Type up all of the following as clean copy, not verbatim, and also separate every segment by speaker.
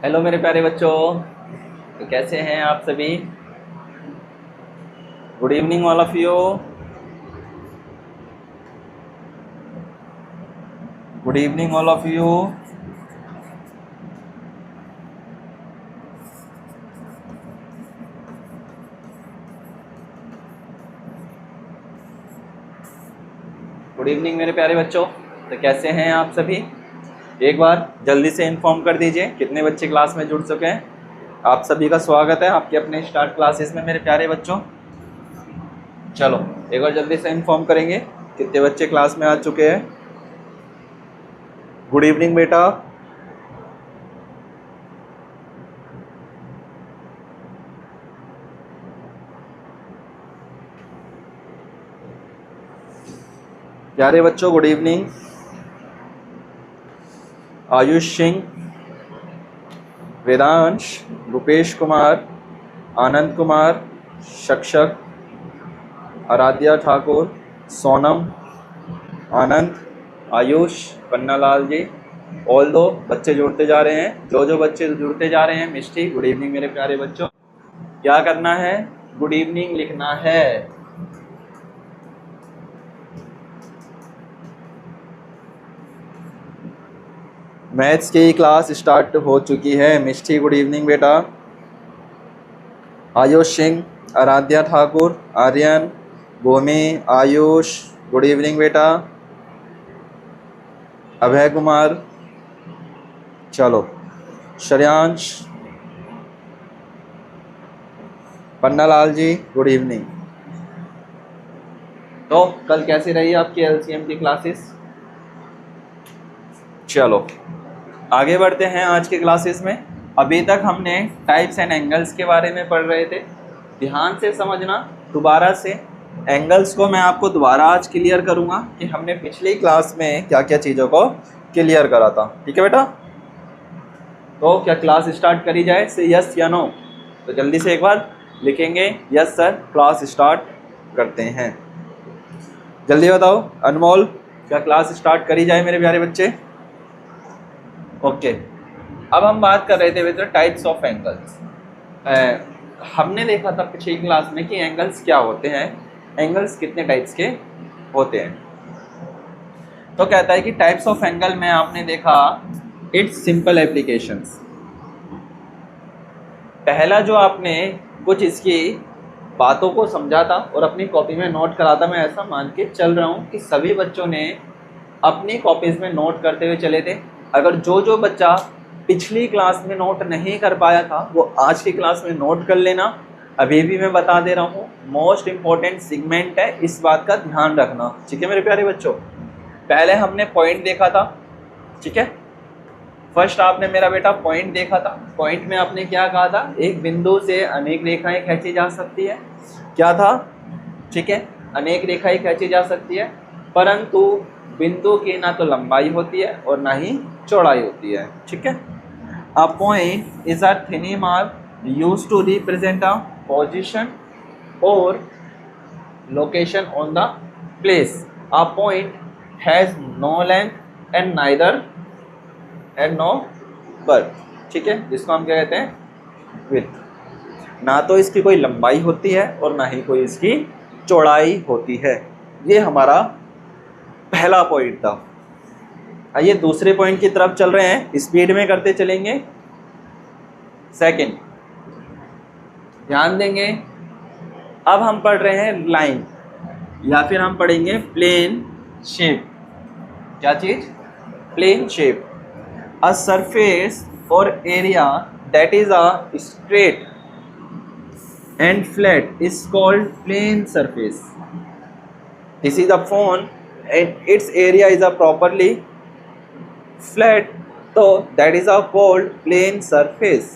Speaker 1: Hello मेरे प्यारे बच्चों, तो कैसे हैं आप सभी। Good evening all of you. Good evening all of you. Good evening मेरे प्यारे बच्चों, तो कैसे हैं आप सभी। एक बार जल्दी से इन्फॉर्म कर दीजिए कितने बच्चे क्लास में जुड़ चुके हैं। आप सभी का स्वागत है आपके अपने स्टार्ट क्लासेस में मेरे प्यारे बच्चों। चलो एक बार जल्दी से इन्फॉर्म करेंगे कितने बच्चे क्लास में आ चुके हैं। गुड इवनिंग बेटा। प्यारे बच्चों गुड इवनिंग। आयुष सिंह, वेदांश, रूपेश कुमार, आनंद कुमार, शिक्षक, आराध्या ठाकुर, सोनम, आनंद, आयुष, पन्नालाल जी। ऑल दो बच्चे जुड़ते जा रहे हैं। जो बच्चे जुड़ते जा रहे हैं, मिष्टी गुड इवनिंग मेरे प्यारे बच्चों। क्या करना है, गुड इवनिंग लिखना है। मैथ्स की क्लास स्टार्ट हो चुकी है। मिष्टी गुड इवनिंग बेटा। आयुष सिंह, आराध्या ठाकुर, आर्यन, भूमि, आयुष गुड इवनिंग बेटा। अभय कुमार, चलो श्रेयांश, पन्नालाल जी गुड इवनिंग। तो कल कैसी रही आपकी एलसीएम की क्लासेस। चलो आगे बढ़ते हैं आज के क्लासेस में। अभी तक हमने टाइप्स एंड एंगल्स के बारे में पढ़ रहे थे। ध्यान से समझना दोबारा से। एंगल्स को मैं आपको दोबारा आज क्लियर करूंगा कि हमने पिछली क्लास में क्या क्या चीज़ों को क्लियर करा था। ठीक है बेटा, तो क्या क्लास स्टार्ट करी जाए से यस या नो। तो जल्दी से एक बार लिखेंगे यस सर, क्लास स्टार्ट करते हैं। जल्दी बताओ अनमोल, क्या क्लास स्टार्ट करी जाए मेरे प्यारे बच्चे। ओके, अब हम बात कर रहे थे बेटा टाइप्स ऑफ एंगल्स। हमने देखा था पिछली क्लास में कि एंगल्स क्या होते हैं, एंगल्स कितने टाइप्स के होते हैं। तो कहता है कि टाइप्स ऑफ एंगल में आपने देखा इट्स सिंपल एप्लीकेशंस। पहला जो आपने कुछ इसकी बातों को समझा था और अपनी कॉपी में नोट करा था। मैं ऐसा मान के चल रहा हूँ कि सभी बच्चों ने अपनी कॉपीज में नोट करते हुए चले थे। अगर जो बच्चा पिछली क्लास में नोट नहीं कर पाया था वो आज की क्लास में नोट कर लेना। अभी भी मैं बता दे रहा हूँ, मोस्ट इम्पोर्टेंट सेगमेंट है, इस बात का ध्यान रखना। ठीक है मेरे प्यारे बच्चों, पहले हमने पॉइंट देखा था। ठीक है, फर्स्ट आपने मेरा बेटा पॉइंट देखा था। पॉइंट में आपने क्या कहा था, एक बिंदु से अनेक रेखाएं खींची जा सकती है। क्या था, ठीक है, अनेक रेखाएं खींची जा सकती है, परंतु बिंदु की ना तो लंबाई होती है और ना ही चौड़ाई होती है। ठीक है, a point is a tiny mark used to represent a position or location on the place. A point has no length and neither and no breadth. ठीक है, जिसको हम क्या कहते हैं, विड्थ। ना तो इसकी कोई लंबाई होती है और ना ही कोई इसकी चौड़ाई होती है। ये हमारा पहला पॉइंट था। आइए दूसरे पॉइंट की तरफ चल रहे हैं, स्पीड में करते चलेंगे। सेकंड, ध्यान देंगे, अब हम पढ़ रहे हैं लाइन या फिर हम पढ़ेंगे प्लेन शेप। क्या चीज, plane shape. A surface or area that is a straight and flat is called plane surface. This is a phone and its area is a properly flat, so that is a called plane surface.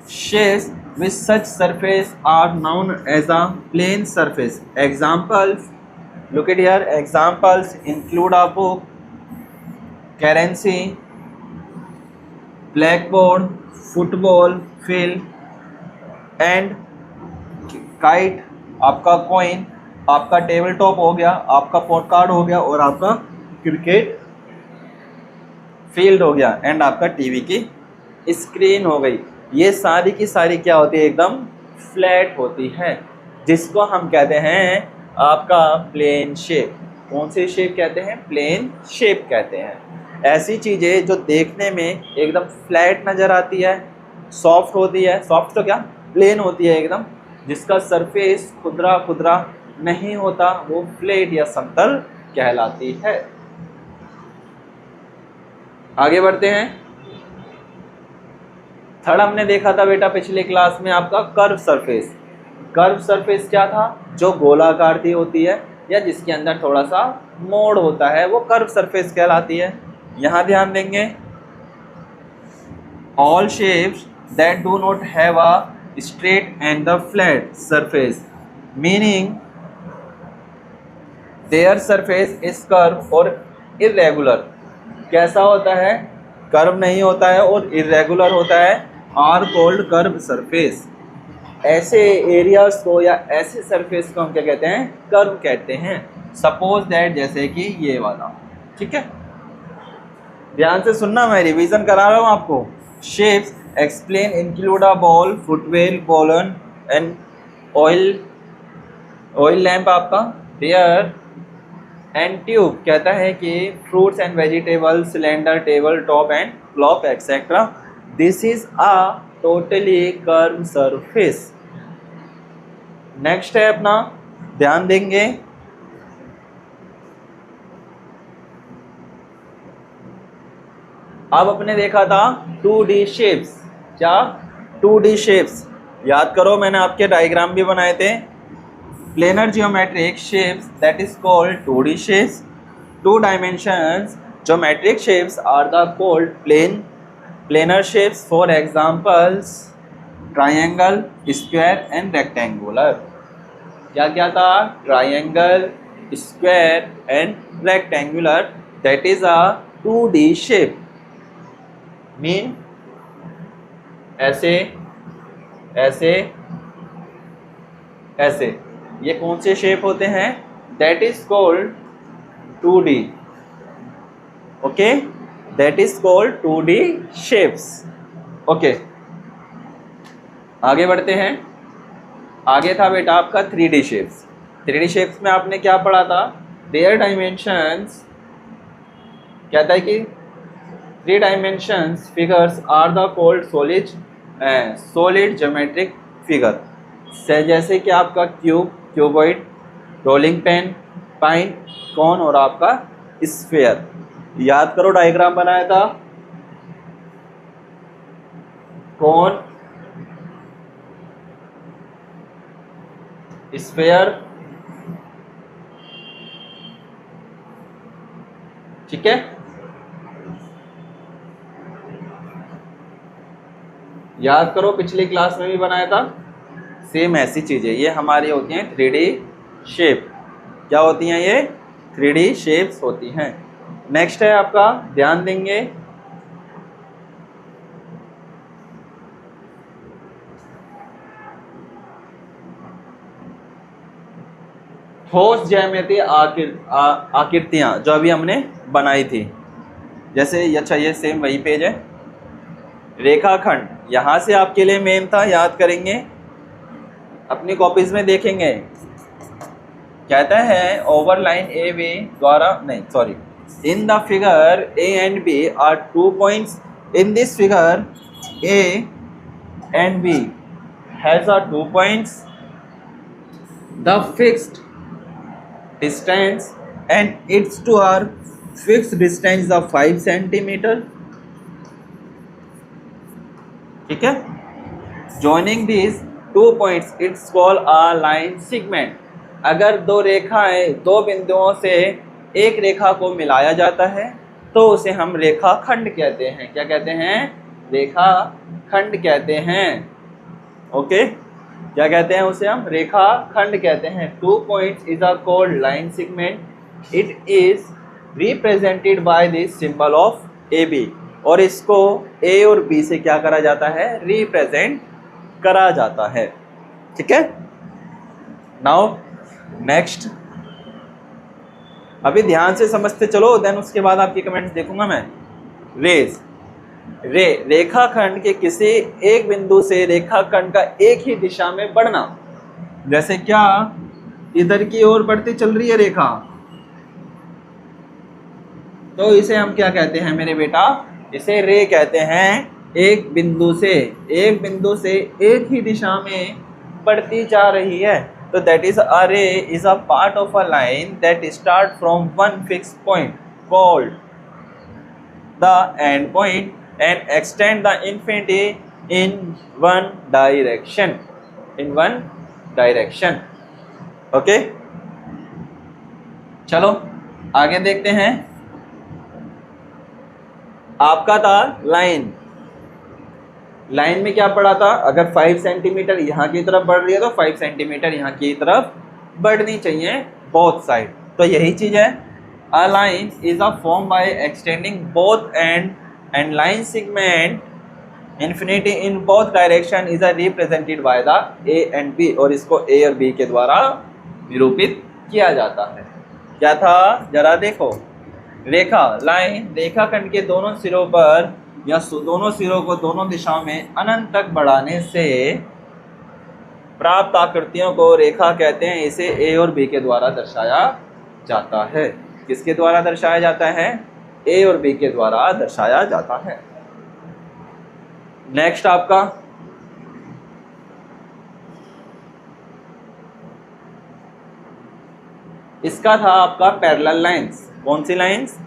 Speaker 1: Shapes with such surface are known as a plane surface. Examples, look at here, examples include a book, currency, blackboard, football, field and kite, आपका coin, आपका table top हो गया, आपका pot card हो गया और आपका cricket field हो गया एंड आपका टीवी की स्क्रीन हो गई। ये सारी की सारी क्या होती है, एकदम फ्लैट होती है, जिसको हम कहते हैं आपका प्लेन शेप। कौन सी शेप कहते हैं? प्लेन शेप कहते हैं। ऐसी चीज़ें जो देखने में एकदम फ्लैट नज़र आती है, सॉफ्ट होती है, सॉफ्ट तो क्या प्लेन होती है एकदम, जिसका सरफेस खुदरा खुदरा नहीं होता, वो फ्लैट या समतल कहलाती है। आगे बढ़ते हैं। थर्ड हमने देखा था बेटा पिछले क्लास में आपका कर्व सरफेस। कर्व सरफेस क्या था? जो गोलाकार होती है या जिसके अंदर थोड़ा सा मोड़ होता है, वो कर्व सरफेस कहलाती है। यहाँ ध्यान देंगे, all shapes that do not have a straight and the flat surface meaning their surface is curve और इरेगुलर। कैसा होता है? कर्व नहीं होता है और इरेगुलर होता है, आर कोल्ड कर्व सरफेस। ऐसे एरियाज को या ऐसे सरफेस को हम क्या कहते हैं? कर्व कहते हैं। सपोज दैट, जैसे कि ये वाला, ठीक है। ध्यान से सुनना, मैं रिवीजन करा रहा हूँ आपको। Shapes explain include a ball, football, balloon and oil lamp आपका, देयर एंड ट्यूब कहता है कि fruits and vegetables, cylinder, table top and clock etcetera. This is a totally curve surface. Next है अपना, ध्यान देंगे, अब अपने देखा था 2D शेप्स। क्या? 2D shapes. याद करो, मैंने आपके डायग्राम भी बनाए थे। Planar geometric shapes that is called 2D shapes. 2 dimensions geometric shapes are the called planar shapes. For examples, triangle, square and rectangular. क्या क्या था? Triangle, square and rectangular, that is a 2D shape. Mean ऐसे ऐसे ऐसे, ये कौन से shape होते हैं? That is called 2D। Okay, that is called 2D shapes. Okay, आगे बढ़ते हैं। आगे था बेटा आपका 3D शेप्स। 3D शेप्स में आपने क्या पढ़ा था? देयर डायमेंशंस, कहता है कि 3 dimensions figures are the called solid geometric figure. जैसे कि आपका cube, cuboid, rolling pen, pine, cone और आपका स्फीयर। याद करो, डायग्राम बनाया था, कॉन, स्फीयर, ठीक है। याद करो, पिछली क्लास में भी बनाया था। सेम ऐसी चीजें ये हमारी होती हैं 3D शेप। क्या होती हैं ये? 3D शेप्स होती हैं। नेक्स्ट है आपका, ध्यान देंगे, ठोस ज्यामितीय आकृतियां जो अभी हमने बनाई थी। जैसे अच्छा, ये सेम वही पेज है। रेखाखंड यहाँ से आपके लिए मेन था, याद करेंगे, अपनी कॉपीज में देखेंगे। कहता है ओवरलाइन ए बी द्वारा, नहीं sorry, in the figure A and B are 2 points. In this figure A and B has are 2 points. The fixed distance and its two are fixed distance of 5 centimetre, ठीक है। joining these 2 points it's called a line segment। अगर दो रेखाएं, दो बिंदुओं से एक रेखा को मिलाया जाता है तो उसे हम रेखाखंड कहते हैं। क्या कहते हैं? रेखाखंड कहते हैं। ओके, क्या कहते हैं उसे? हम रेखाखंड कहते हैं। 2 points is a called line segment। It is represented by the symbol of AB। और इसको A और B से क्या करा जाता है? रिप्रेजेंट करा जाता है, ठीक है। नाउ नेक्स्ट, अभी ध्यान से समझते चलो, देन उसके बाद आपकी कमेंट्स देखूंगा मैं। रेज रेखाखंड के किसी एक बिंदु से रेखाखंड का एक ही दिशा में बढ़ना। जैसे क्या, इधर की ओर बढ़ती चल रही है रेखा, तो इसे हम क्या कहते हैं मेरे बेटा, इसे रे कहते हैं। एक बिंदु से एक ही दिशा में बढ़ती जा रही है, तो दैट इज अ रे is a part of a line that start from one fix point called the end point and extend the infinity in one direction. Okay, चलो आगे देखते हैं। आपका था लाइन में क्या पढ़ा था, अगर 5 सेंटीमीटर यहाँ की तरफ बढ़ रही है तो 5 सेंटीमीटर यहाँ की तरफ बढ़नी चाहिए बोथ साइड। तो यही चीज है, a line is a form by extending both end line segment infinity in both direction is represented by the A and B, और इसको ए और बी के द्वारा निरूपित किया जाता है। क्या था जरा देखो, रेखाखंड के दोनों सिरों पर या दोनों सिरों को दोनों दिशाओं में अनंत तक बढ़ाने से प्राप्त आकृतियों को रेखा कहते हैं। इसे ए और बी के द्वारा दर्शाया जाता है। किसके द्वारा दर्शाया जाता है, ए और बी के द्वारा दर्शाया जाता है। नेक्स्ट आपका इसका था आपका पैरेलल लाइंस। कौन सी लाइंस,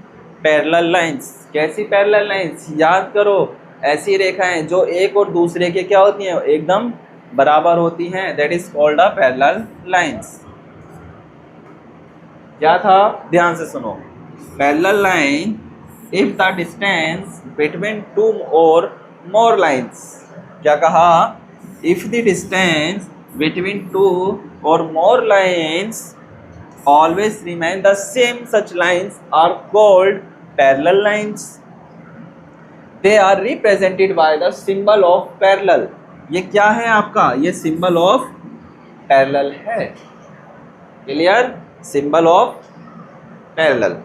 Speaker 1: पैरेलल लाइंस। कैसी पैरेलल लाइंस, याद करो, ऐसी रेखाएं जो एक और दूसरे के क्या होती हैं, एकदम बराबर होती हैं, that is called a parallel lines. क्या था, ध्यान से सुनो, parallel line if the distance between two or more lines. क्या कहा, if the distance between two or more lines always remain the same, such lines are called parallel lines. They are represented by the symbol of parallel. ये क्या है आपका, ये symbol of parallel है। Clear, symbol of parallel.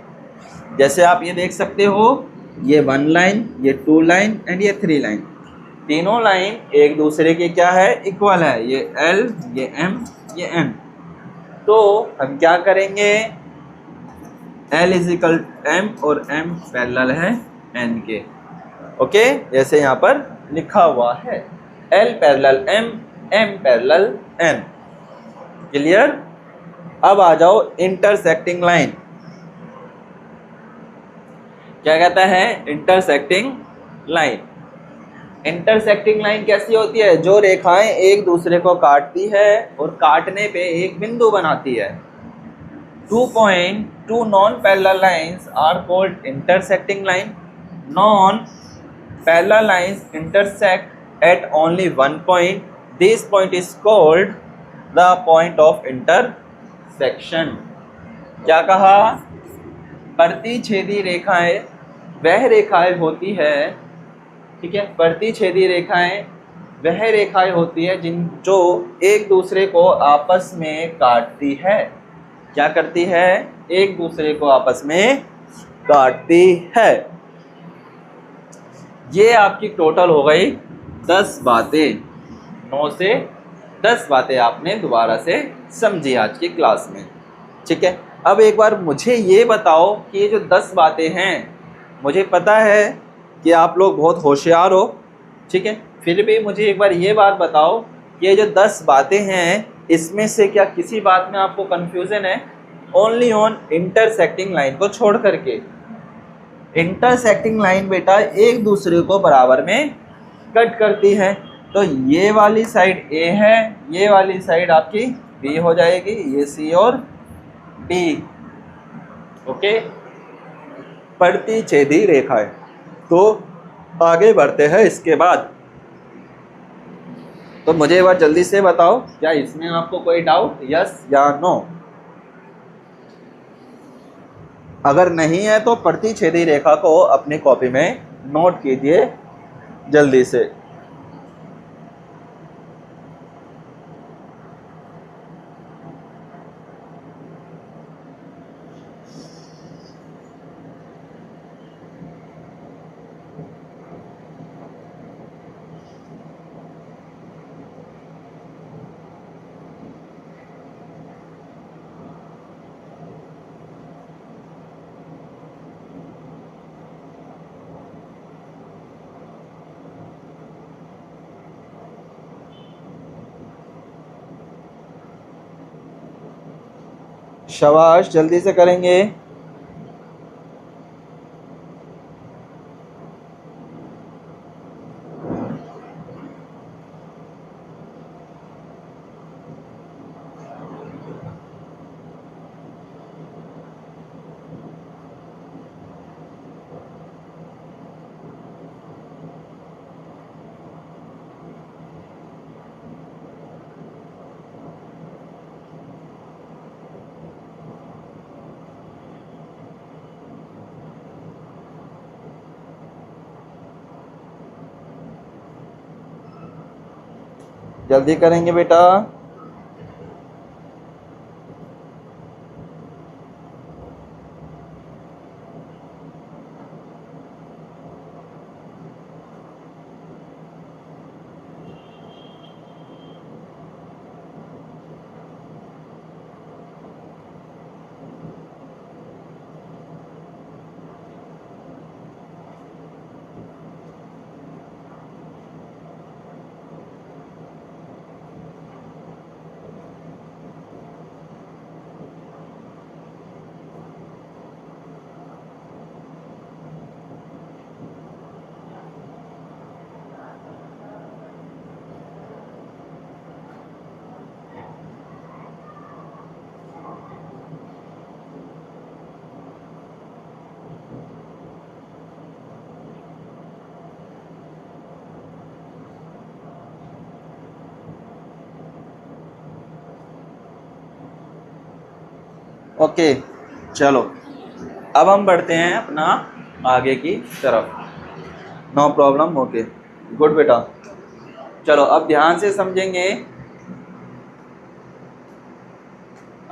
Speaker 1: जैसे आप ये देख सकते हो, ये 1 लाइन, ये 2 लाइन एंड ये 3 लाइन, तीनों लाइन एक दूसरे के क्या है, इक्वल है। ये L, ये M, ये N। तो हम क्या करेंगे, L इज इक्वल M और M पैरेलल है N के। ओके, जैसे यहाँ पर लिखा हुआ है, L parallel M, M parallel N। Clear. अब आ जाओ इंटरसेक्टिंग लाइन। क्या कहता है, इंटरसेक्टिंग लाइन। इंटरसेक्टिंग लाइन कैसी होती है, जो रेखाएं एक दूसरे को काटती है और काटने पे एक बिंदु बनाती है। 2 non parallel lines are called intersecting line. Non parallel lines intersect at only one point, this point is called the point of intersection. क्या कहा, प्रतिच्छेदी रेखाएं वह रेखाएं होती है, ठीक है, प्रतिच्छेदी रेखाएं वह रेखाएं होती है जो एक दूसरे को आपस में काटती है। क्या करती है, एक दूसरे को आपस में काटती है। ये आपकी टोटल हो गई 10 बातें। 9 से 10 बातें आपने दोबारा से समझी आज की क्लास में। ठीक है, अब एक बार मुझे ये बताओ कि ये जो 10 बातें हैं, मुझे पता है कि आप लोग बहुत होशियार हो, ठीक है, फिर भी मुझे एक बार ये बात बताओ कि ये जो 10 बातें हैं, इसमें से क्या किसी बात में आपको कंफ्यूजन है? ओनली ऑन इंटरसेक्टिंग लाइन को छोड़ करके। इंटरसेक्टिंग लाइन बेटा एक दूसरे को बराबर में कट करती है। तो ये वाली साइड A है, ये वाली साइड आपकी B हो जाएगी, ये C और D। ओके, प्रतिच्छेदी रेखाएं। तो आगे बढ़ते हैं इसके बाद। तो मुझे एक बार जल्दी से बताओ, क्या इसमें आपको कोई डाउट, यस या नो? अगर नहीं है तो प्रतिच्छेदी रेखा को अपनी कॉपी में नोट कीजिए जल्दी से। शाबाश, जल्दी से करेंगे। जल्दी करेंगे बेटा। ओके, चलो अब हम बढ़ते हैं अपना आगे की तरफ। No problem. ओके, गुड बेटा। चलो अब ध्यान से समझेंगे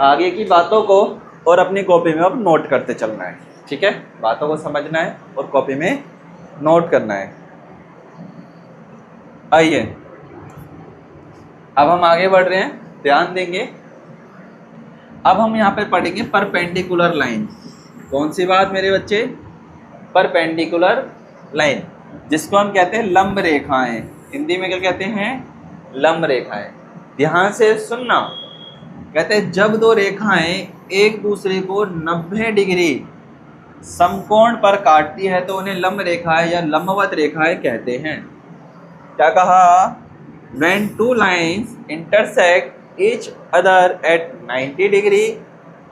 Speaker 1: आगे की बातों को और अपनी कॉपी में अब नोट करते चलना है। ठीक है, बातों को समझना है और कॉपी में नोट करना है। आइए अब हम आगे बढ़ रहे हैं, ध्यान देंगे। अब हम यहाँ पे पढ़ेंगे परपेंडिकुलर लाइन। कौन सी बात मेरे बच्चे? परपेंडिकुलर लाइन, जिसको हम कहते हैं लंब रेखाएं। हिंदी में क्या कहते हैं? लंब रेखाएं। ध्यान से सुनना। कहते हैं जब दो रेखाएं एक दूसरे को 90 डिग्री समकोण पर काटती है तो उन्हें लंब रेखाएं या लंबवत रेखाएं कहते हैं। क्या कहा? When two lines intersect each other at 90 degree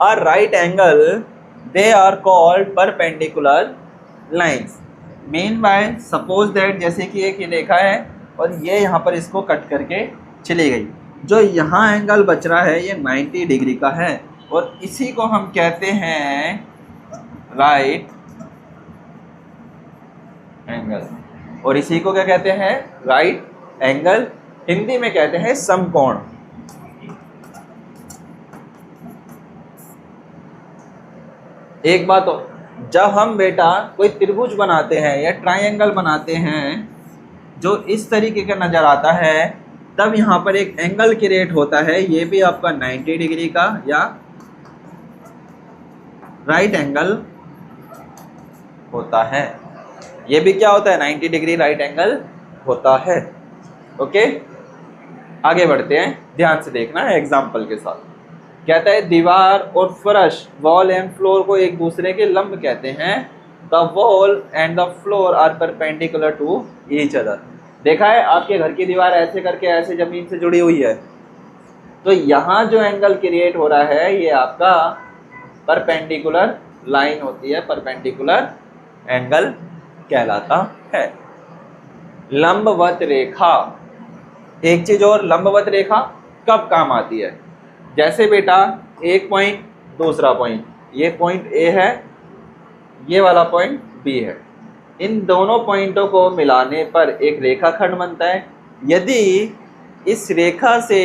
Speaker 1: or right angle, they are called perpendicular lines. Meanwhile, suppose that जैसे कि एक रेखा है और ये यहाँ पर इसको कट करके चली गई, जो यहाँ एंगल बच रहा है ये 90 डिग्री का है और इसी को हम कहते हैं राइट एंगल। और इसी को क्या कहते हैं? Right angle. हिंदी में कहते हैं समकोण। एक बात हो, जब हम बेटा कोई त्रिभुज बनाते हैं या ट्रायंगल बनाते हैं जो इस तरीके का नजर आता है, तब यहाँ पर एक एंगल क्रिएट होता है, ये भी आपका 90 डिग्री का या राइट एंगल होता है। ये भी क्या होता है? 90 डिग्री राइट एंगल होता है। ओके, आगे बढ़ते हैं, ध्यान से देखना है एग्जाम्पल के साथ। कहता है दीवार और फर्श, वॉल एंड फ्लोर को एक दूसरे के लंब कहते हैं। The wall and the floor are perpendicular to each other. देखा है आपके घर की दीवार ऐसे करके ऐसे जमीन से जुड़ी हुई है, तो यहाँ जो एंगल क्रिएट हो रहा है ये आपका परपेंडिकुलर लाइन होती है, परपेंडिकुलर एंगल कहलाता है। लंबवत रेखा, एक चीज और, लंबवत रेखा कब काम आती है? जैसे बेटा एक पॉइंट दूसरा पॉइंट, ये पॉइंट ए है, ये वाला पॉइंट बी है, इन दोनों पॉइंटों को मिलाने पर एक रेखाखंड बनता है। यदि इस रेखा से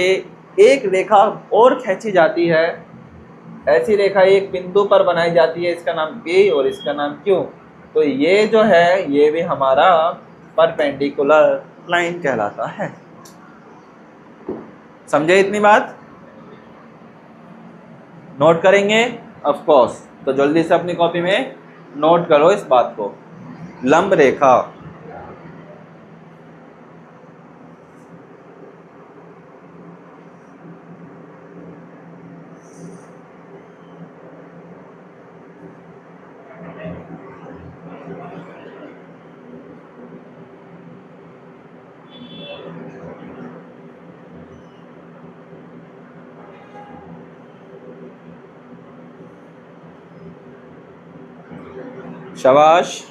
Speaker 1: एक रेखा और खींची जाती है, ऐसी रेखा एक बिंदु पर बनाई जाती है, इसका नाम P और इसका नाम Q, तो ये जो है ये भी हमारा परपेंडिकुलर लाइन कहलाता है। समझे इतनी बात? नोट करेंगे ऑफ कोर्स, तो जल्दी से अपनी कॉपी में नोट करो इस बात को। लंब रेखा, शाबाश।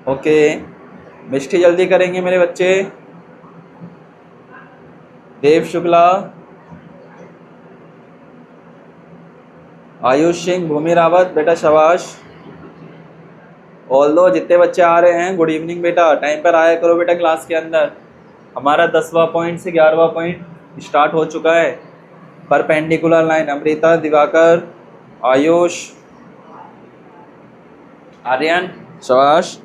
Speaker 1: ओके, मिष्टी जल्दी करेंगे मेरे बच्चे। देव शुक्ला, आयुष सिंह, भूमि रावत, बेटा शाबाश। ऑल दो जितने बच्चे आ रहे हैं गुड इवनिंग बेटा, टाइम पर आया करो बेटा क्लास के अंदर। हमारा 10वां पॉइंट से 11वां पॉइंट स्टार्ट हो चुका है। परपेंडिकुलर लाइन, अमृता, दिवाकर, आयुष, आर्यन, शाबाश।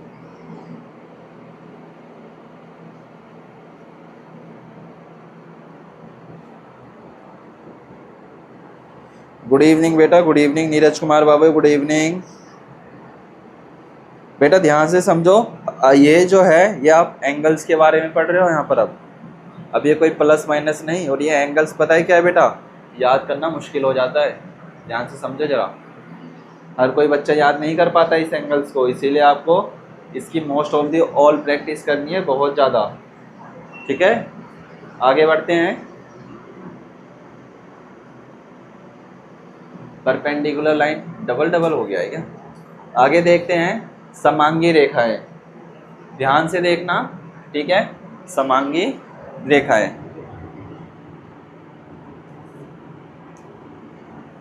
Speaker 1: गुड इवनिंग बेटा, गुड इवनिंग। नीरज कुमार बाबू, गुड इवनिंग। बेटा ध्यान से समझो, ये जो है ये आप एंगल्स के बारे में पढ़ रहे हो यहाँ पर। अब ये कोई प्लस माइनस नहीं, और ये एंगल्स पता है क्या है बेटा, याद करना मुश्किल हो जाता है। ध्यान से समझो जरा, हर कोई बच्चा याद नहीं कर पाता इस एंगल्स को, इसीलिए आपको इसकी most of the all practice करनी है बहुत ज़्यादा। ठीक है, आगे बढ़ते हैं। परपेंडिकुलर लाइन डबल डबल हो गया है क्या? आगे देखते हैं समांगी रेखाएं। ध्यान से देखना, ठीक है। समांगी रेखाएं,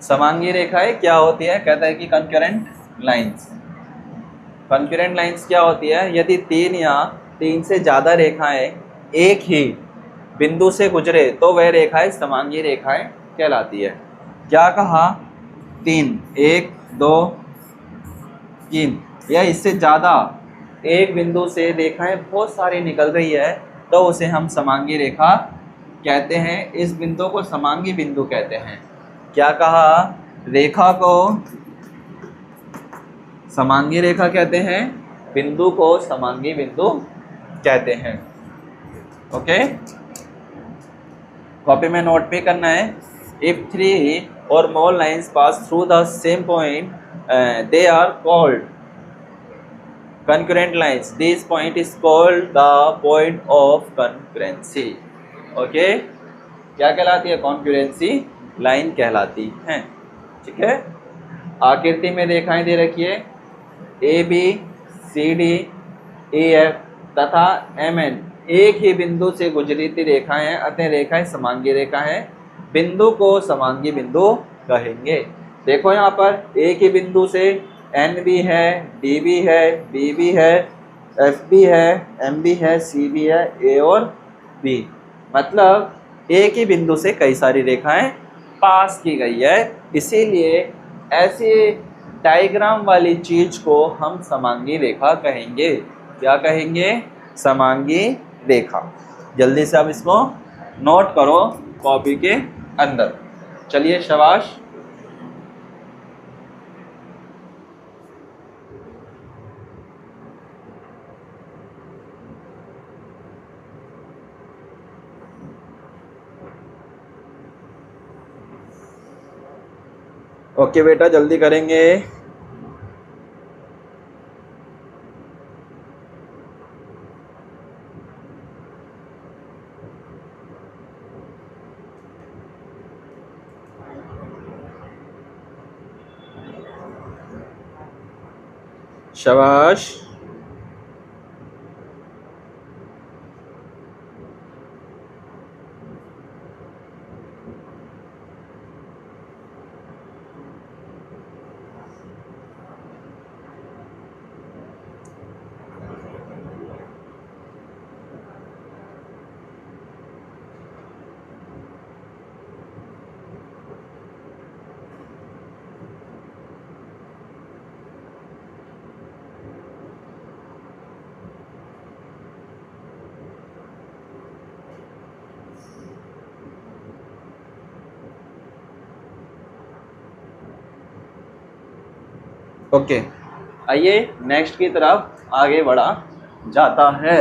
Speaker 1: समांगी रेखाएं क्या होती है? कहता है कि कंकरेंट लाइंस। कंकरेंट लाइंस क्या होती है? यदि 3 या 3 से ज़्यादा रेखाएं एक ही बिंदु से गुजरे तो वह रेखाएं समांगी रेखाएं कहलाती है। क्या कहा? 3, 1, 2, 3 या इससे ज़्यादा एक बिंदु से रेखाएं बहुत सारी निकल रही है तो उसे हम समांगी रेखा कहते हैं। इस बिंदु को समांगी बिंदु कहते हैं। क्या कहा? रेखा को समांगी रेखा कहते हैं, बिंदु को समांगी बिंदु कहते हैं। ओके, कॉपी में नोट भी करना है। If 3 or more lines pass through the same point, they are called concurrent lines. This point is called the point of concurrency. Okay, क्या कहलाती है? कॉन्करेंसी लाइन कहलाती है। ठीक है, आकृति में रेखाएं दे रखी है, A B, C D, A F तथा एम एन एक ही बिंदु से गुजरी थी रेखाएं हैं, अतः रेखाएं समांगी रेखा है। बिंदु को समांगी बिंदु कहेंगे। देखो यहाँ पर एक ही बिंदु से एन भी है, डी भी है, बी भी है, एफ भी है, एम भी है, सी भी है, ए और बी। मतलब एक ही बिंदु से कई सारी रेखाएं पास की गई है, इसीलिए ऐसे डायग्राम वाली चीज को हम समांगी रेखा कहेंगे। क्या कहेंगे? समांगी रेखा। जल्दी से अब इसको नोट करो कॉपी के अंदर। चलिए शाबाश। ओके बेटा, जल्दी करेंगे। शाबाश। ओके, आइए नेक्स्ट की तरफ आगे बढ़ा जाता है।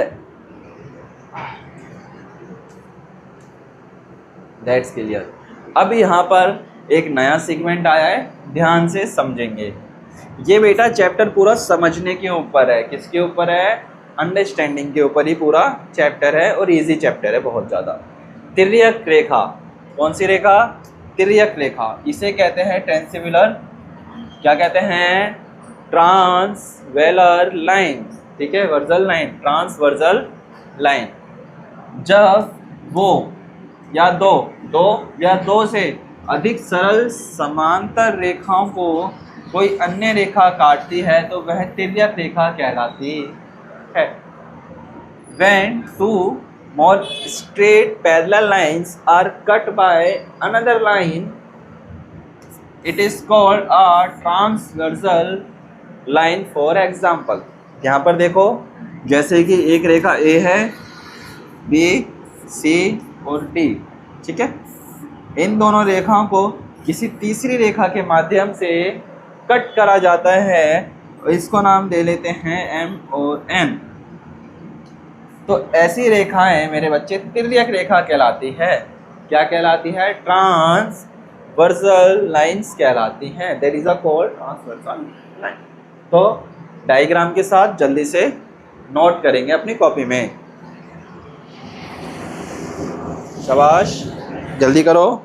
Speaker 1: That's clear. अब यहाँ पर एक नया सेगमेंट आया है, ध्यान से समझेंगे। ये बेटा चैप्टर पूरा समझने के ऊपर है, किसके ऊपर है? अंडरस्टैंडिंग के ऊपर ही पूरा चैप्टर है और इजी चैप्टर है बहुत ज़्यादा। तिर्यक रेखा, कौन सी रेखा? तिर्यक रेखा। इसे कहते हैं ट्रांसेवर्सल, क्या कहते हैं? ट्रांसवेलर लाइन, ठीक है, वर्जल लाइन, ट्रांसवर्सल लाइन। जब वो या दो से अधिक सरल समांतर रेखाओं को कोई अन्य रेखा काटती है तो वह तिर्यक रेखा कहलाती है। When two more straight parallel lines are cut by another line, it is called a transversal line. For example, यहाँ पर देखो, जैसे कि एक रेखा A है, B, C और D, ठीक है। इन दोनों रेखाओं को किसी तीसरी रेखा के माध्यम से कट करा जाता है, इसको नाम दे लेते हैं M और N। तो ऐसी रेखाएं मेरे बच्चे तिर्यक रेखा कहलाती है। क्या कहलाती है? ट्रांसवर्सल लाइंस कहलाती हैं। That is a called transversal line. तो डायग्राम के साथ जल्दी से नोट करेंगे अपनी कॉपी में। शाबाश, जल्दी करो।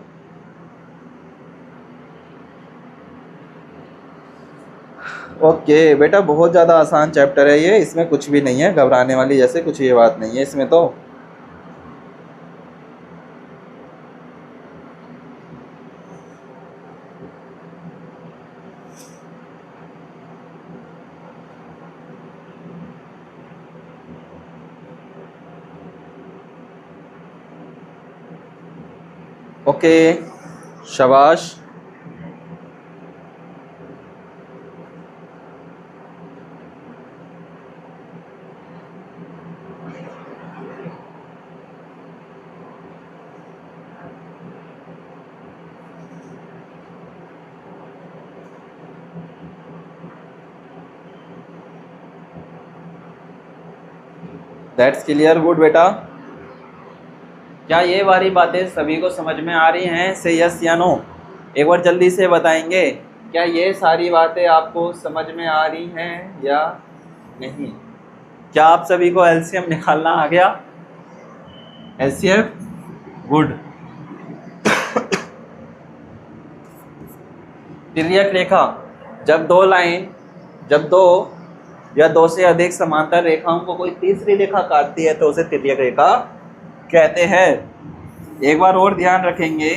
Speaker 1: ओके बेटा, बहुत ज़्यादा आसान चैप्टर है ये, इसमें कुछ भी नहीं है घबराने वाली, जैसे कुछ ये बात नहीं है इसमें तो। ओके, शाबाश। दैट्स क्लियर, गुड बेटा। क्या ये वाली बातें सभी को समझ में आ रही हैं? से यस या नो, एक बार जल्दी से बताएंगे। क्या ये सारी बातें आपको समझ में आ रही हैं या नहीं? क्या आप सभी को एलसीएम निकालना आ गया? LCM, good. तिर्यक रेखा, जब दो या दो से अधिक समांतर रेखाओं को कोई तीसरी रेखा काटती है तो उसे तिर्यक रेखा कहते हैं। एक बार और ध्यान रखेंगे,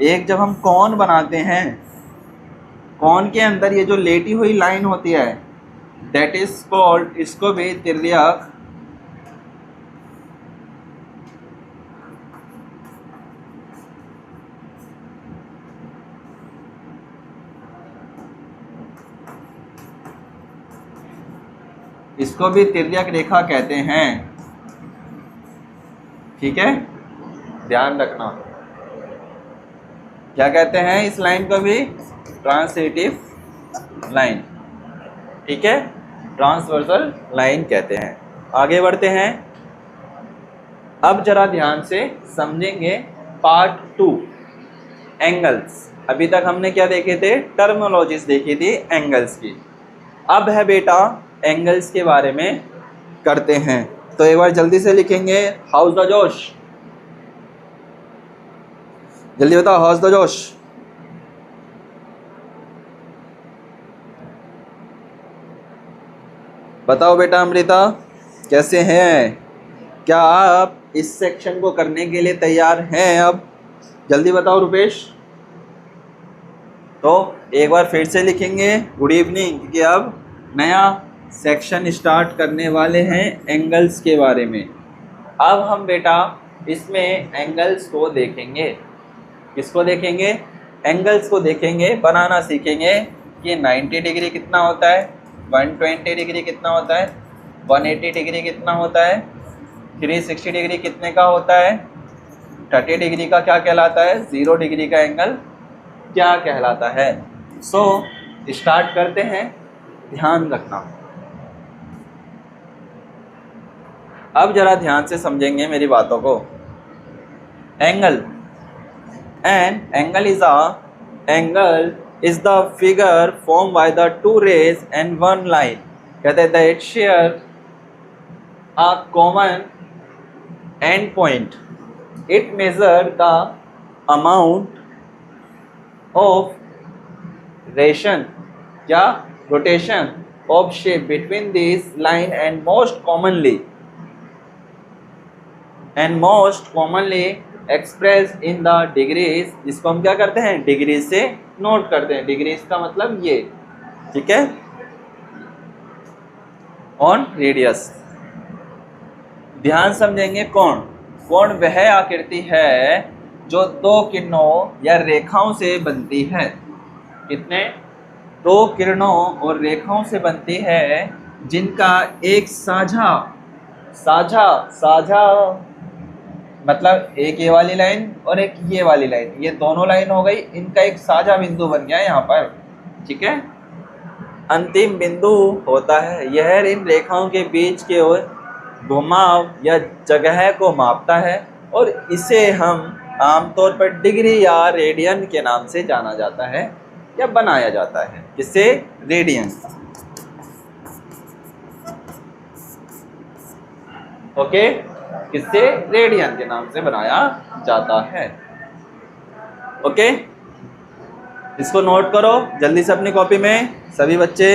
Speaker 1: एक जब हम कौन बनाते हैं, कौन के अंदर ये जो लेटी हुई लाइन होती है, दैट इज कॉल्ड, इसको भी तिर्यक रेखा कहते हैं, ठीक है, ध्यान रखना। क्या कहते हैं इस लाइन को भी? ट्रांसिटिव लाइन, ठीक है, ट्रांसवर्सल लाइन कहते हैं। आगे बढ़ते हैं। अब जरा ध्यान से समझेंगे पार्ट 2, एंगल्स। अभी तक हमने क्या देखे थे? टर्मिनोलॉजीज देखी थी एंगल्स की। अब है बेटा एंगल्स के बारे में करते हैं। तो एक बार जल्दी से लिखेंगे, हाउस द जोश, जल्दी बताओ, हाउस द जोश। बताओ बेटा अमृता, कैसे हैं? क्या आप इस सेक्शन को करने के लिए तैयार हैं? अब जल्दी बताओ रुपेश। तो एक बार फिर से लिखेंगे गुड इवनिंग, क्योंकि अब नया सेक्शन स्टार्ट करने वाले हैं एंगल्स के बारे में। अब हम बेटा इसमें एंगल्स को देखेंगे। किसको देखेंगे? एंगल्स को देखेंगे, बनाना सीखेंगे कि 90 डिग्री कितना होता है, 120 डिग्री कितना होता है, 180 डिग्री कितना होता है, 360 डिग्री कितने का होता है, 30 डिग्री का क्या कहलाता है, 0 डिग्री का एंगल क्या कहलाता है। सो स्टार्ट करते हैं, ध्यान रखना। अब जरा ध्यान से समझेंगे मेरी बातों को। Angle An angle is the figure formed by the two rays and one line. कहते हैं that share a common end point. It measures the amount of rotation of shape between this line and most commonly expressed in the degrees, जिसको हम क्या करते हैं degree से note करते हैं। डिग्रीज का मतलब ये, ठीक है, ऑन रेडियस। ध्यान समझेंगे। कोण वह आकृति है जो दो किरणों या रेखाओं से बनती है। कितने? दो किरणों और रेखाओं से बनती है जिनका एक साझा मतलब एक ये वाली लाइन और एक ये वाली लाइन, ये दोनों लाइन हो गई, इनका एक साझा बिंदु बन गया यहाँ पर, ठीक है। अंतिम बिंदु होता है, यह इन रेखाओं के बीच के घुमाव या जगह को मापता है और इसे हम आमतौर पर डिग्री या रेडियन के नाम से जाना जाता है या बनाया जाता है। किससे? रेडियन। ओके, किससे? रेडियन के नाम से बनाया जाता है। ओके, इसको नोट करो जल्दी से अपनी कॉपी में सभी बच्चे।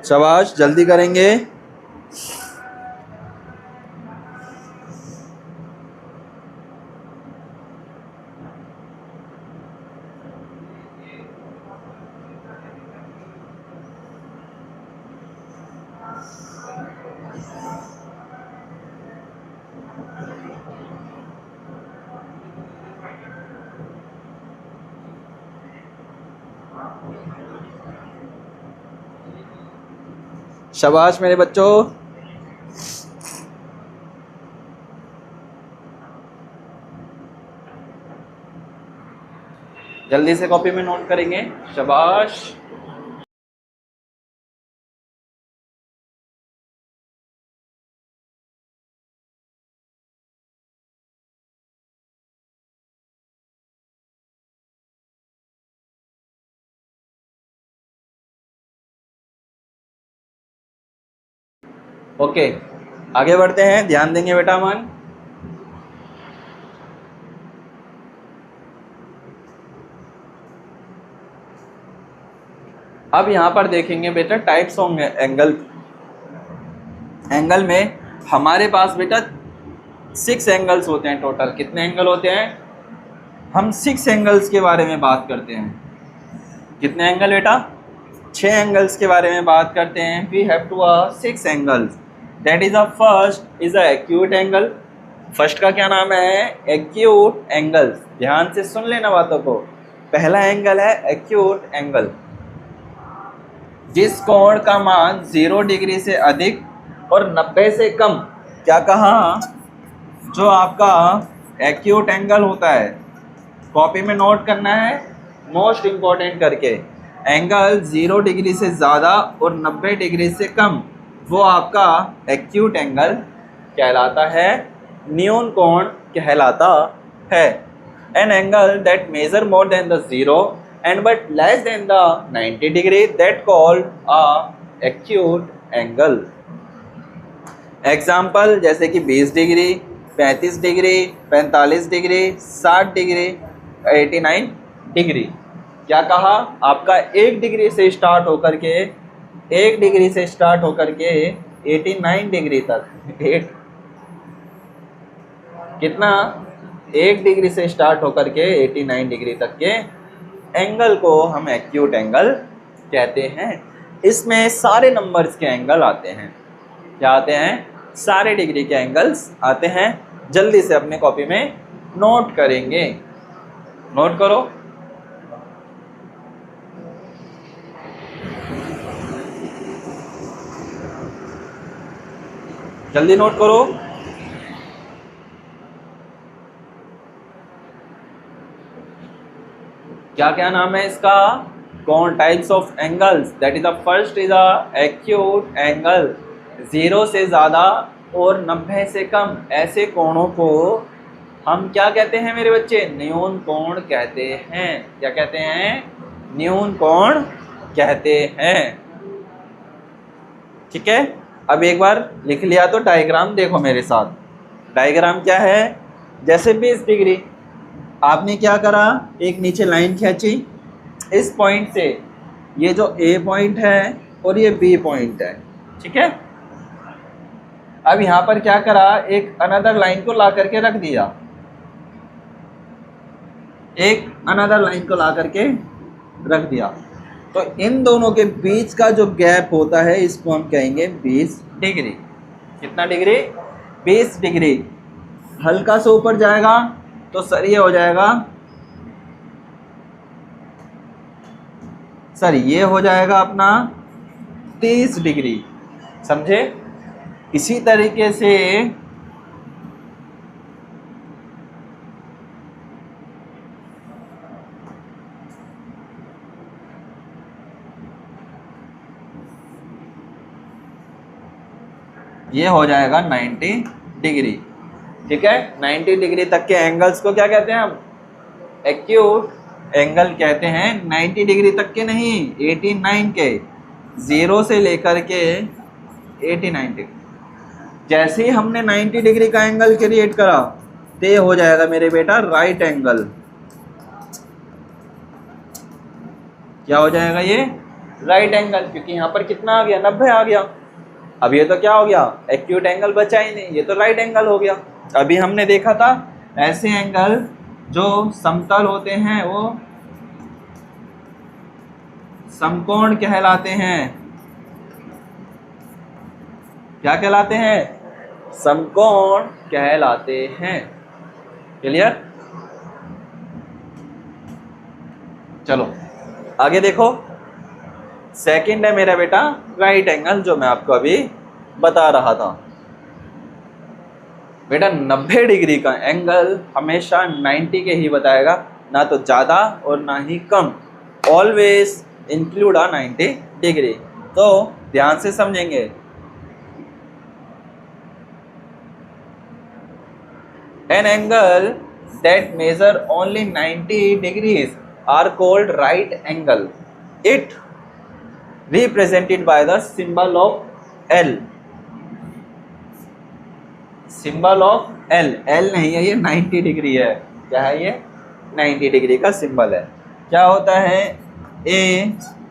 Speaker 1: शाबाश, जल्दी करेंगे। शाबाश मेरे बच्चों। जल्दी से कॉपी में नोट करेंगे। शाबाश। ओके, आगे बढ़ते हैं। ध्यान देंगे बेटा मन। अब यहाँ पर देखेंगे बेटा टाइप्स ऑफ एंगल। एंगल में हमारे पास बेटा 6 एंगल्स होते हैं टोटल। कितने एंगल होते हैं? हम 6 एंगल्स के बारे में बात करते हैं। कितने एंगल बेटा? 6 एंगल्स के बारे में बात करते हैं। We have to 6 angles. That is first is acute angle. First का क्या नाम है? Acute angle. ध्यान से सुन लेना बातों को। पहला एंगल है एक्यूट एंगल, जिस कोण का मान 0 डिग्री से अधिक और 90 से कम, क्या कहा? जो आपका एक्यूट एंगल होता है, कॉपी में नोट करना है मोस्ट इम्पॉर्टेंट करके। एंगल 0 डिग्री से ज़्यादा और 90 डिग्री से कम, वो आपका एक्यूट एंगल कहलाता है, न्यून कोण कहलाता है। An angle that measure more than the 0 and but less than the 90 degree, that called a acute angle. Example जैसे कि 20 degree, 35 degree, 45 degree, 60 degree, 89 degree. क्या कहा? आपका 1 डिग्री से स्टार्ट होकर के 89 डिग्री तक, कितना? 1 डिग्री से स्टार्ट होकर के 89 डिग्री तक के एंगल को हम एक्यूट एंगल कहते हैं। इसमें सारे नंबर्स के एंगल आते हैं। क्या आते हैं? सारे डिग्री के एंगल्स आते हैं। जल्दी से अपने कॉपी में नोट करेंगे। नोट करो। जल्दी नोट करो। क्या क्या नाम है इसका? कौन types of angles, that is the first is a acute angle, 0 से ज़्यादा और 90 से कम ऐसे कोणों को हम क्या कहते हैं मेरे बच्चे? न्यून कोण कहते हैं। क्या कहते हैं? न्यून कोण कहते हैं। ठीक है, अब एक बार लिख लिया तो डायग्राम देखो मेरे साथ। डायग्राम क्या है? जैसे 20 डिग्री आपने क्या करा, एक नीचे लाइन खींची इस पॉइंट से, ये जो ए पॉइंट है और ये बी पॉइंट है, ठीक है। अब यहाँ पर क्या करा, एक अनदर लाइन को ला करके रख दिया, एक अनदर लाइन को ला करके रख दिया, तो इन दोनों के बीच का जो गैप होता है इसको हम कहेंगे 20 डिग्री। कितना डिग्री? 20 डिग्री। हल्का से ऊपर जाएगा तो सर ये हो जाएगा, सर ये हो जाएगा अपना 30 डिग्री। समझे? इसी तरीके से ये हो जाएगा 90 डिग्री। ठीक है, 90 डिग्री तक के एंगल्स को क्या कहते हैं हम? एक्यूट एंगल कहते हैं। 90 डिग्री तक के नहीं, 89 के, 0 से लेकर के 89 डिग्री। जैसे ही हमने 90 डिग्री का एंगल क्रिएट करा तो ये हो जाएगा मेरे बेटा राइट एंगल। क्या हो जाएगा ये? राइट एंगल, क्योंकि यहाँ पर कितना आ गया? 90 आ गया। अब ये तो क्या हो गया? एक्यूट एंगल बचा ही नहीं, ये तो राइट एंगल हो गया। अभी हमने देखा था ऐसे एंगल जो समतल होते हैं वो समकोण कहलाते हैं। क्या कहलाते हैं? समकोण कहलाते हैं। क्लियर? चलो आगे देखो। सेकंड है मेरा बेटा राइट एंगल, जो मैं आपको अभी बता रहा था। बेटा 90 डिग्री का एंगल हमेशा 90 के ही बताएगा, ना तो ज़्यादा और ना ही कम। Always include a 90 degree. तो ध्यान से समझेंगे। An angle that measure only 90 degrees are called right angle. It represented by the symbol of L. Symbol of L, L नहीं है ये, 90 डिग्री है। क्या है ये? 90 डिग्री का सिंबल है। क्या होता है? A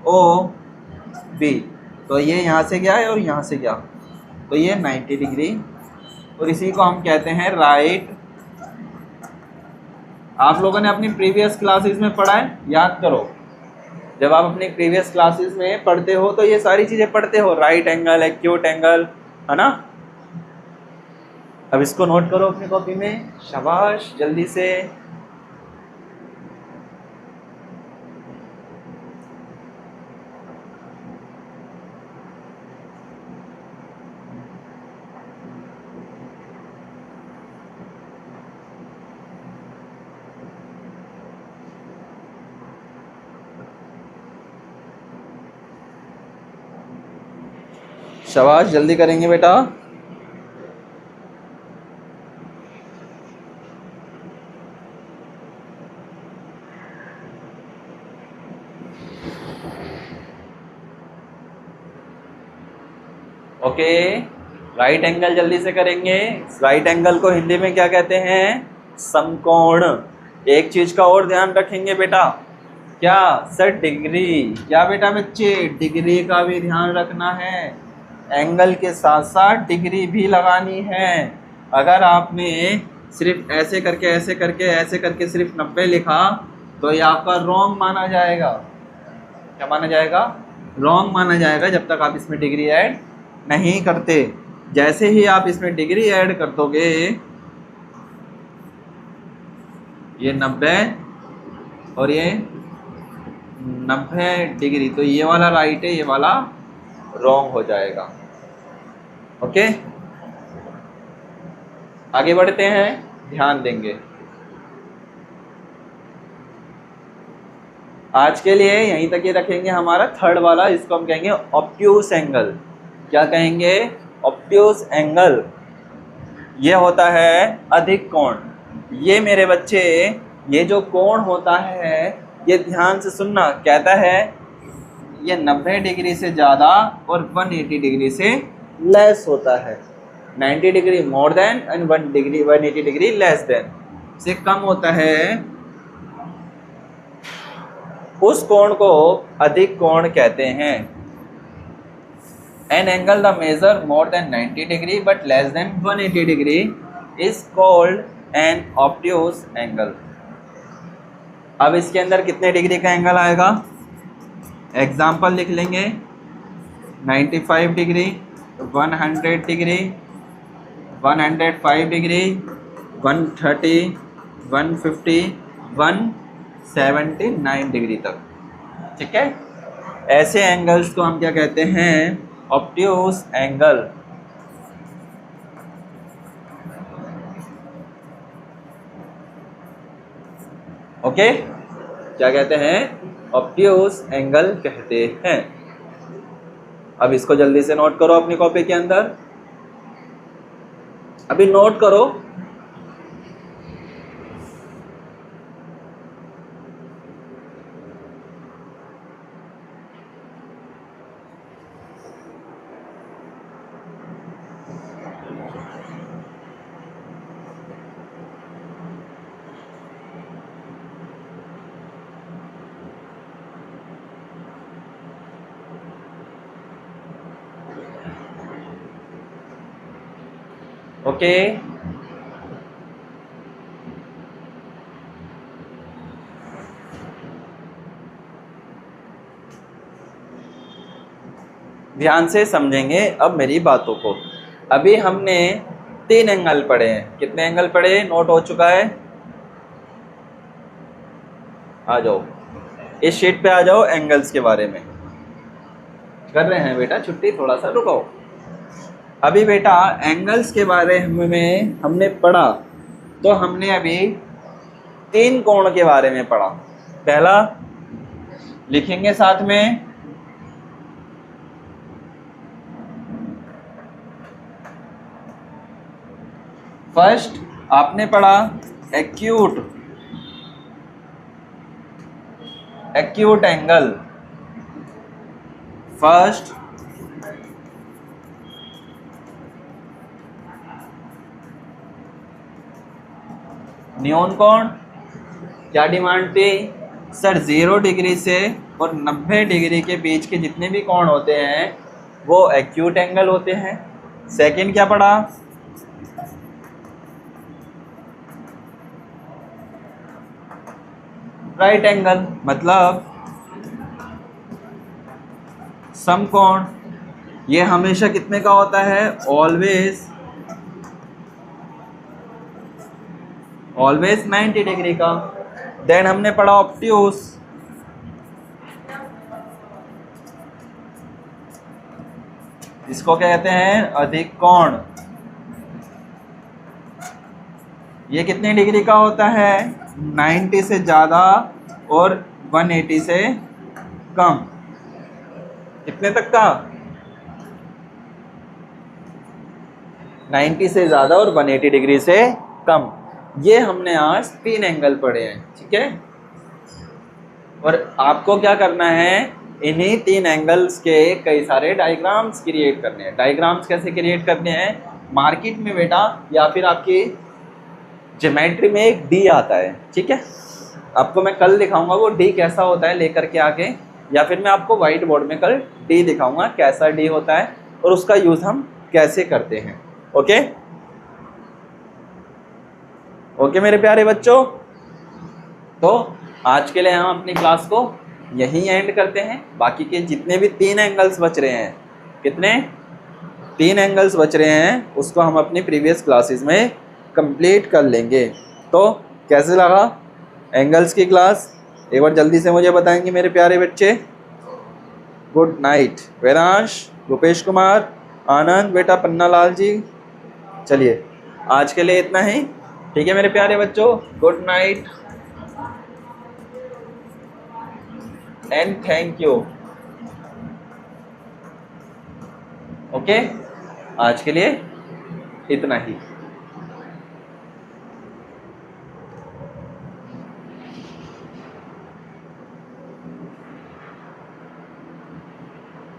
Speaker 1: O B, तो ये यहाँ से गया है और यहाँ से गया, तो ये 90 डिग्री, और इसी को हम कहते हैं राइट। आप लोगों ने अपनी प्रीवियस क्लासेस में पढ़ा है, याद करो। जब आप अपनी प्रीवियस क्लासेस में पढ़ते हो तो ये सारी चीज़ें पढ़ते हो, राइट एंगल, एक्यूट एंगल, है ना। अब इसको नोट करो अपनी कॉपी में। शाबाश, जल्दी से। शाबाश, जल्दी करेंगे बेटा। ओके, राइट एंगल जल्दी से करेंगे। राइट एंगल को हिंदी में क्या कहते हैं? समकोण। एक चीज का और ध्यान रखेंगे बेटा, क्या सर? डिग्री। क्या बेटा बच्चे? डिग्री का भी ध्यान रखना है। एंगल के साथ साथ डिग्री भी लगानी है। अगर आपने सिर्फ ऐसे करके ऐसे करके ऐसे करके सिर्फ 90 लिखा तो ये आपका रॉन्ग माना जाएगा। क्या माना जाएगा? रॉन्ग माना जाएगा, जब तक आप इसमें डिग्री ऐड नहीं करते। जैसे ही आप इसमें डिग्री ऐड कर दोगे, ये 90 और ये 90 डिग्री, तो ये वाला राइट है, ये वाला रॉन्ग हो जाएगा। ओके, आगे बढ़ते हैं, ध्यान देंगे। आज के लिए यहीं तक ही रखेंगे। हमारा थर्ड वाला, इसको हम कहेंगे ऑब्ट्यूस एंगल। क्या कहेंगे? Obtuse angle. ये होता है अधिक कोण। ये मेरे बच्चे, ये जो कोण होता है, ये ध्यान से सुनना, कहता है ये 90 डिग्री से ज़्यादा और 180 डिग्री से लेस होता है। 90 degree more than and 180 degree less than, से कम होता है। उस कोण को अधिक कोण कहते हैं। An angle the measure more than 90 degree but less than 180 degree is called an obtuse angle। अब इसके अंदर कितने डिग्री का एंगल आएगा? एग्जाम्पल लिख लेंगे। 95 डिग्री, 100 डिग्री, 105 डिग्री, 130, 150, 179 डिग्री तक। ठीक है, ऐसे एंगल्स को हम क्या कहते हैं? Obtuse angle. ओके, क्या कहते हैं? ऑब्ट्यूस एंगल कहते हैं। अब इसको जल्दी से नोट करो अपनी कॉपी के अंदर। अभी नोट करो। ओके, ध्यान से समझेंगे अब मेरी बातों को। अभी हमने 3 एंगल पढ़े हैं। कितने एंगल पढ़े? नोट हो चुका है? आ जाओ इस शीट पे, आ जाओ। एंगल्स के बारे में कर रहे हैं बेटा, छुट्टी थोड़ा सा रुको। अभी बेटा एंगल्स के बारे में हमने पढ़ा, तो हमने अभी 3 कोण के बारे में पढ़ा। पहला लिखेंगे साथ में, फर्स्ट आपने पढ़ा एक्यूट एंगल। फर्स्ट न्यून कोण। क्या डिमांड थी सर? 0 डिग्री से और 90 डिग्री के बीच के जितने भी कोण होते हैं वो एक्यूट एंगल होते हैं। सेकंड क्या पढ़ा? राइट एंगल, मतलब समकोण। ये हमेशा कितने का होता है? ऑलवेज 90 डिग्री का। देन हमने पढ़ा ऑब्ट्यूस। इसको कहते हैं अधिक कोण। ये कितने डिग्री का होता है? 90 से ज़्यादा और 180 से कम। कितने तक का? 90 से ज़्यादा और 180 डिग्री से कम। ये हमने आज 3 एंगल पढ़े हैं। ठीक है, और आपको क्या करना है? इन्हीं 3 एंगल्स के कई सारे डायग्राम्स क्रिएट करने हैं। डायग्राम्स कैसे क्रिएट करने हैं? मार्केट में बेटा या फिर आपकी ज्योमेट्री में एक डी आता है। ठीक है, आपको मैं कल दिखाऊंगा वो डी कैसा होता है लेकर के आके, या फिर मैं आपको व्हाइट बोर्ड में कल डी दिखाऊंगा कैसा डी होता है और उसका यूज़ हम कैसे करते हैं। ओके ओके मेरे प्यारे बच्चों, तो आज के लिए हम अपनी क्लास को यहीं एंड करते हैं। बाकी के जितने भी 3 एंगल्स बच रहे हैं, कितने 3 एंगल्स बच रहे हैं, उसको हम अपनी प्रीवियस क्लासेस में कंप्लीट कर लेंगे। तो कैसे लगा एंगल्स की क्लास? एक बार जल्दी से मुझे बताएंगे मेरे प्यारे बच्चे। गुड नाइट वेदांश, रुपेश कुमार, आनंद, बेटा पन्ना लाल जी। चलिए आज के लिए इतना ही। ठीक है मेरे प्यारे बच्चों, good night. And thank you. Okay, आज के लिए इतना ही।